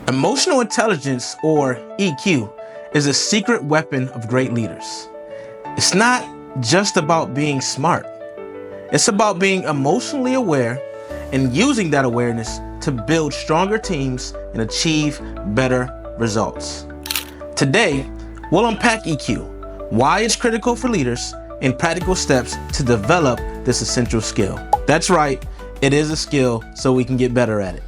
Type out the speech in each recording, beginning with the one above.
Emotional intelligence, or EQ, is a secret weapon of great leaders. It's not just about being smart. It's about being emotionally aware and using that awareness to build stronger teams and achieve better results. Today, we'll unpack EQ, why it's critical for leaders, and practical steps to develop this essential skill. That's right, it is a skill, so we can get better at it.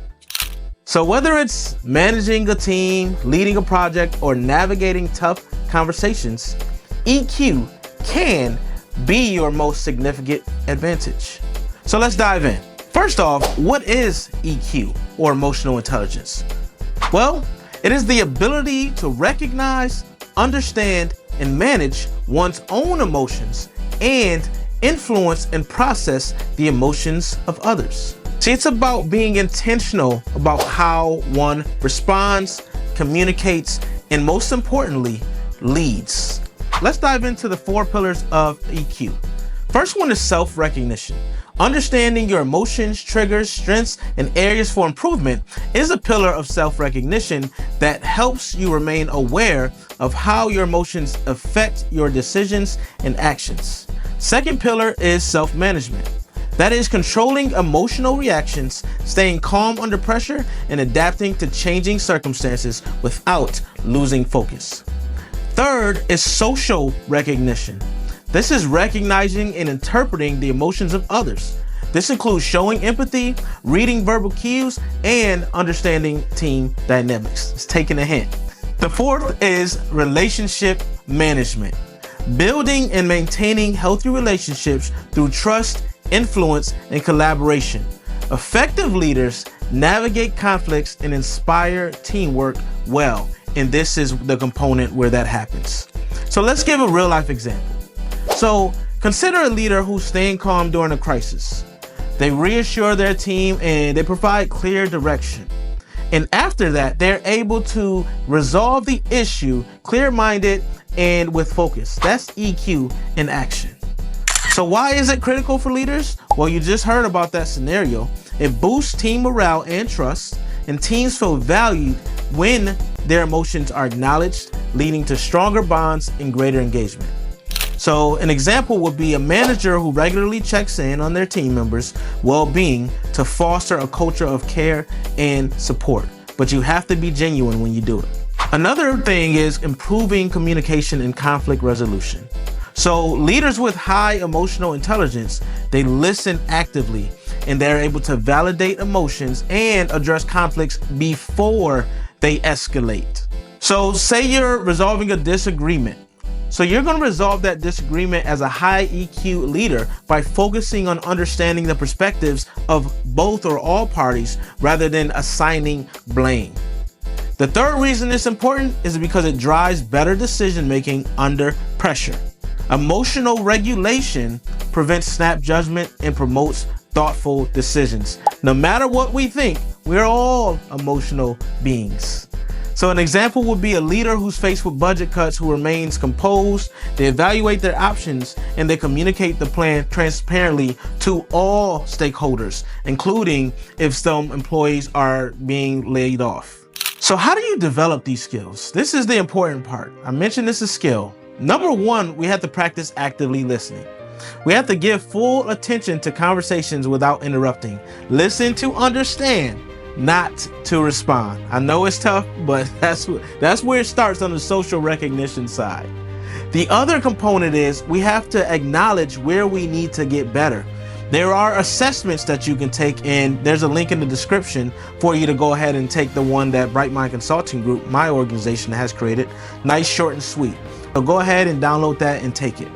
So whether it's managing a team, leading a project, or navigating tough conversations, EQ can be your most significant advantage. So let's dive in. First off, what is EQ, or emotional intelligence? Well, it is the ability to recognize, understand, and manage one's own emotions and influence and process the emotions of others. See, it's about being intentional about how one responds, communicates, and most importantly, leads. Let's dive into the 4 pillars of EQ. First one is self-recognition. Understanding your emotions, triggers, strengths, and areas for improvement is a pillar of self-recognition that helps you remain aware of how your emotions affect your decisions and actions. Second pillar is self-management. That is controlling emotional reactions, staying calm under pressure, and adapting to changing circumstances without losing focus. Third is social recognition. This is recognizing and interpreting the emotions of others. This includes showing empathy, reading verbal cues, and understanding team dynamics. It's taking a hint. The fourth is relationship management. Building and maintaining healthy relationships through trust, influence, and collaboration. Effective leaders navigate conflicts and inspire teamwork well, and this is the component where that happens. So let's give a real life example. So consider a leader who's staying calm during a crisis. They reassure their team and they provide clear direction. And after that, they're able to resolve the issue clear-minded and with focus. That's EQ in action. So why is it critical for leaders? Well, you just heard about that scenario. It boosts team morale and trust, and teams feel valued when their emotions are acknowledged, leading to stronger bonds and greater engagement. So an example would be a manager who regularly checks in on their team members' well-being to foster a culture of care and support. But you have to be genuine when you do it. Another thing is improving communication and conflict resolution. So leaders with high emotional intelligence, they listen actively and they're able to validate emotions and address conflicts before they escalate. So say you're resolving a disagreement. So you're going to resolve that disagreement as a high EQ leader by focusing on understanding the perspectives of both or all parties rather than assigning blame. The third reason it's important is because it drives better decision making under pressure. Emotional regulation prevents snap judgment and promotes thoughtful decisions. No matter what we think, we're all emotional beings. So an example would be a leader who's faced with budget cuts who remains composed, they evaluate their options, and they communicate the plan transparently to all stakeholders, including if some employees are being laid off. So how do you develop these skills? This is the important part. I mentioned this is skill. Number one, we have to practice actively listening. We have to give full attention to conversations without interrupting. Listen to understand, not to respond. I know it's tough, but that's where it starts on the social recognition side. The other component is we have to acknowledge where we need to get better. There are assessments that you can take, and there's a link in the description for you to go ahead and take the one that Bright Mind Consulting Group, my organization, has created. Nice, short, and sweet. So go ahead and download that and take it.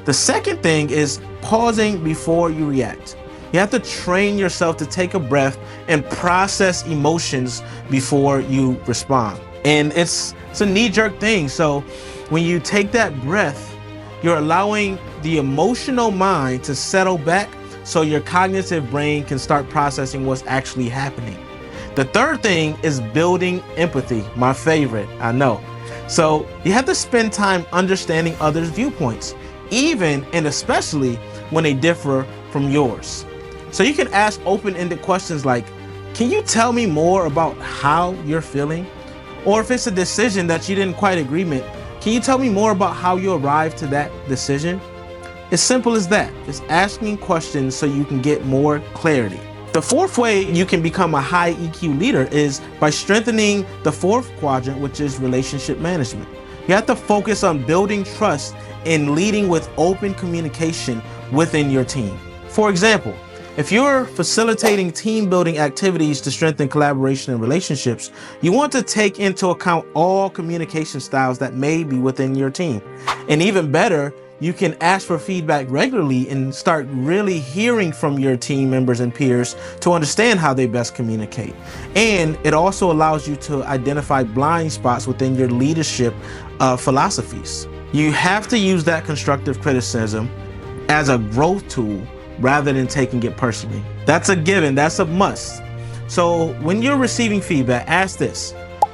The second thing is pausing before you react. You have to train yourself to take a breath and process emotions before you respond. And it's a knee-jerk thing. So when you take that breath, you're allowing the emotional mind to settle back so your cognitive brain can start processing what's actually happening. The third thing is building empathy, my favorite, I know. So you have to spend time understanding others' viewpoints, even and especially when they differ from yours. So you can ask open-ended questions like, Can you tell me more about how you're feeling? Or if it's a decision that you didn't quite agree with, can you tell me more about how you arrived to that decision? It's simple as that. Just asking questions so you can get more clarity. The fourth way you can become a high EQ leader is by strengthening the fourth quadrant, which is relationship management. You have to focus on building trust and leading with open communication within your team. For example, if you're facilitating team building activities to strengthen collaboration and relationships, you want to take into account all communication styles that may be within your team. And even better, you can ask for feedback regularly and start really hearing from your team members and peers to understand how they best communicate. And it also allows you to identify blind spots within your leadership philosophies. You have to use that constructive criticism as a growth tool rather than taking it personally. That's a given, that's a must. So when you're receiving feedback, ask this: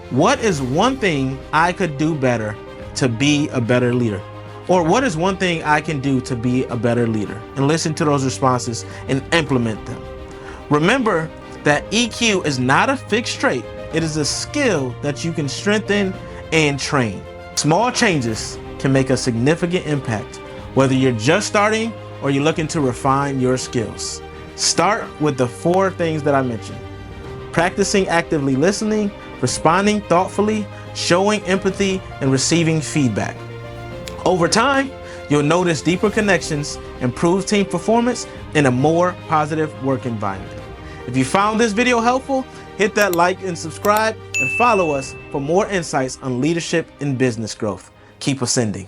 what is one thing I could do better to be a better leader? Or what is one thing I can do to be a better leader? And listen to those responses and implement them. Remember that EQ is not a fixed trait. It is a skill that you can strengthen and train. Small changes can make a significant impact, whether you're just starting or you're looking to refine your skills. Start with the 4 things that I mentioned: practicing actively listening, responding thoughtfully, showing empathy, and receiving feedback. Over time, you'll notice deeper connections, improved team performance, and a more positive work environment. If you found this video helpful, hit that like and subscribe, and follow us for more insights on leadership and business growth. Keep ascending.